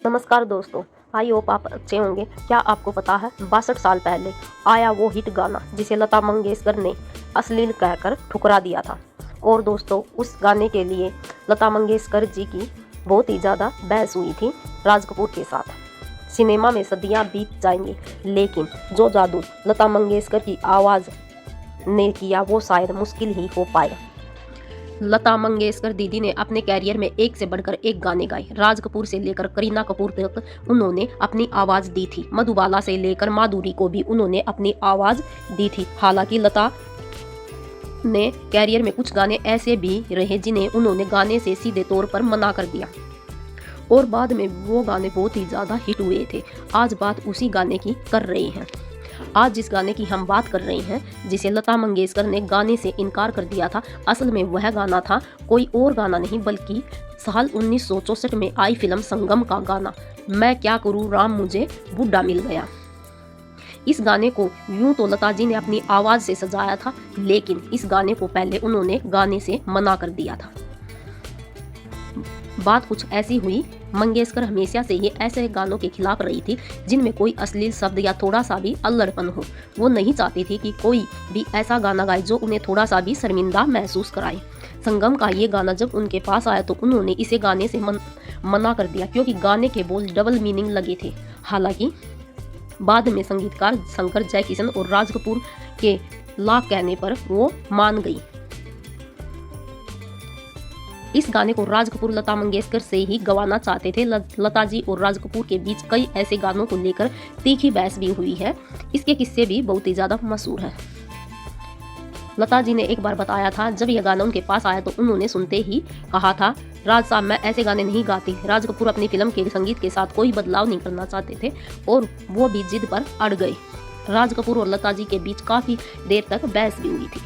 नमस्कार दोस्तों, I hope आप अच्छे होंगे। क्या आपको पता है 62 साल पहले आया वो हिट गाना जिसे लता मंगेशकर ने अश्लील कहकर ठुकरा दिया था। और दोस्तों, उस गाने के लिए लता मंगेशकर जी की बहुत ही ज़्यादा बहस हुई थी राज कपूर के साथ। सिनेमा में सदियां बीत जाएंगी, लेकिन जो जादू लता मंगेशकर की आवाज़ ने किया वो शायद मुश्किल ही हो पाए। लता मंगेशकर दीदी ने अपने कैरियर में एक से बढ़कर एक गाने गाए। राज कपूर से लेकर करीना कपूर तक उन्होंने अपनी आवाज़ दी थी। मधुबाला से लेकर माधुरी को भी उन्होंने अपनी आवाज़ दी थी। हालांकि लता ने कैरियर में कुछ गाने ऐसे भी रहे जिन्हें उन्होंने गाने से सीधे तौर पर मना कर दिया और बाद में वो गाने बहुत ही ज़्यादा हिट हुए थे। आज बात उसी गाने की कर रहे हैं। आज जिस गाने की हम बात कर रहे हैं, जिसे लता मंगेशकर ने गाने से इनकार कर दिया था, असल में वह गाना था कोई और गाना नहीं बल्कि साल 1964 में आई फिल्म संगम का गाना मैं क्या करूँ राम मुझे बुड्ढा मिल गया। इस गाने को यूं तो लता जी ने अपनी आवाज़ से सजाया था, लेकिन इस गाने को पहले उन्होंने गाने से मना कर दिया था। बात कुछ ऐसी हुई, मंगेशकर हमेशा से ही ऐसे गानों के खिलाफ रही थी जिनमें कोई अश्लील शब्द या थोड़ा सा भी अल्लड़पन हो। वो नहीं चाहती थी कि कोई भी ऐसा गाना गाए जो उन्हें थोड़ा सा भी शर्मिंदा महसूस कराए। संगम का ये गाना जब उनके पास आया तो उन्होंने इसे गाने से मना कर दिया क्योंकि गाने के बोल डबल मीनिंग लगे थे। हालांकि बाद में संगीतकार शंकर जयकिशन और राज कपूर के ला कहने पर वो मान गई। इस गाने को राज कपूर लता मंगेशकर से ही गवाना चाहते थे। लता जी और राज कपूर के बीच कई ऐसे गानों को लेकर तीखी बहस भी हुई है। इसके किस्से भी बहुत ही ज़्यादा मशहूर है। लता जी ने एक बार बताया था, जब यह गाना उनके पास आया तो उन्होंने सुनते ही कहा था, राज साहब मैं ऐसे गाने नहीं गाती। राज कपूर अपनी फिल्म के संगीत के साथ कोई बदलाव नहीं करना चाहते थे और वो भी जिद पर अड़ गए। राज कपूर और लता जी के बीच काफ़ी देर तक बहस भी हुई थी।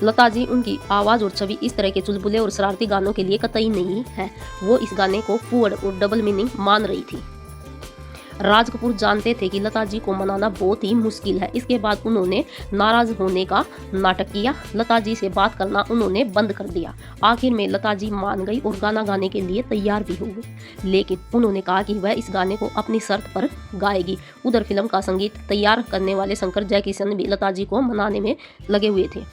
लता जी उनकी आवाज़ और छवि इस तरह के चुलबुले और शरारती गानों के लिए कतई नहीं है। वो इस गाने को फूड और डबल मीनिंग मान रही थी। राज कपूर जानते थे कि लता जी को मनाना बहुत ही मुश्किल है। इसके बाद उन्होंने नाराज होने का नाटक किया। लता जी से बात करना उन्होंने बंद कर दिया। आखिर में लता जी मान गई और गाना गाने के लिए तैयार भी हो गई, लेकिन उन्होंने कहा कि वह इस गाने को अपनी शर्त पर गाएगी। उधर फिल्म का संगीत तैयार करने वाले शंकर जयकिशन भी लता जी को मनाने में लगे हुए थे।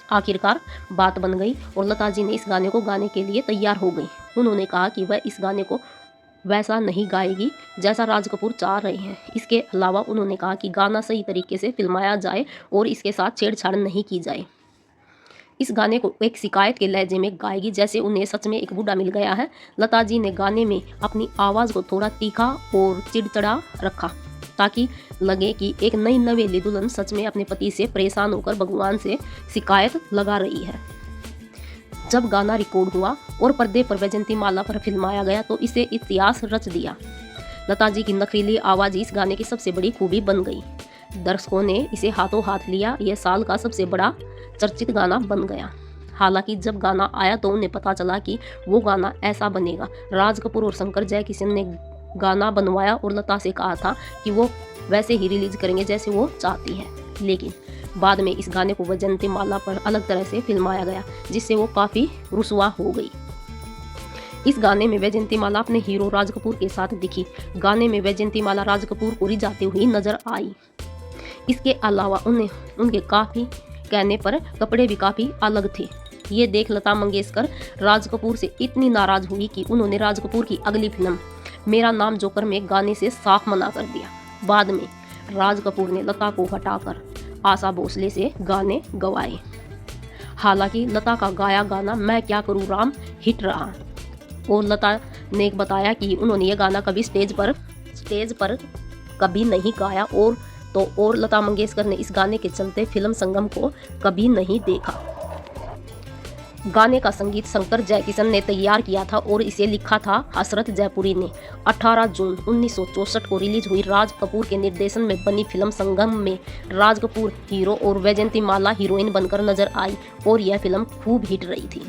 आखिरकार बात बन गई और लता जी ने इस गाने को गाने के लिए तैयार हो गई। उन्होंने कहा कि वह इस गाने को वैसा नहीं गाएगी जैसा राज कपूर चाह रहे हैं। इसके अलावा उन्होंने कहा कि गाना सही तरीके से फिल्माया जाए और इसके साथ छेड़छाड़ नहीं की जाए। इस गाने को एक शिकायत के लहजे में गाएगी जैसे उन्हें सच में एक बूढ़ा मिल गया है। लता जी ने गाने में अपनी आवाज़ को थोड़ा तीखा और चिड़चिड़ा रखा ताकि लगे कि एक नई नवेली दुल्हन सच में अपने पति से परेशान होकर भगवान से शिकायत लगा रही है। जब गाना रिकॉर्ड हुआ और पर्दे पर वैजयंती माला पर फिल्माया गया तो इसे इतिहास रच दिया। लता जी की नखरीली आवाज़ इस गाने की सबसे बड़ी खूबी बन गई। दर्शकों ने इसे हाथों हाथ लिया। यह साल का सबसे बड़ा चर्चित गाना बन गया। हालांकि जब गाना आया तो उन्हें पता चला कि वो गाना ऐसा बनेगा। राज कपूर और शंकर जयकिशन ने गाना बनवाया और लता से कहा था कि वो वैसे ही रिलीज करेंगे जैसे वो चाहती है, लेकिन बाद में इस गाने को वैजयंती माला पर अलग तरह से फिल्माया गया जिससे वो काफ़ी रुसवा हो गई। इस गाने में वैजयंती माला अपने हीरो राज कपूर के साथ दिखी। गाने में वैजयंती माला राज कपूर को रिझाती हुई नजर आई। इसके अलावा उनके काफ़ी कहने पर कपड़े भी काफ़ी अलग थे। ये देख लता मंगेशकर राज कपूर से इतनी नाराज हुई कि उन्होंने राज कपूर की अगली फिल्म मेरा नाम जोकर में गाने से साफ मना कर दिया। बाद में राज कपूर ने लता को हटाकर आशा भोसले से गाने गवाए। हालांकि लता का गाया गाना मैं क्या करूँ राम हिट रहा और लता ने बताया कि उन्होंने ये गाना कभी स्टेज पर कभी नहीं गाया और लता मंगेशकर ने इस गाने के चलते फिल्म संगम को कभी नहीं देखा। गाने का संगीत शंकर जयकिशन ने तैयार किया था और इसे लिखा था हसरत जयपुरी ने। 18 जून 1964 को रिलीज हुई राज कपूर के निर्देशन में बनी फिल्म संगम में राज कपूर हीरो और वैजयंती माला हीरोइन बनकर नजर आई और यह फिल्म खूब हिट रही थी।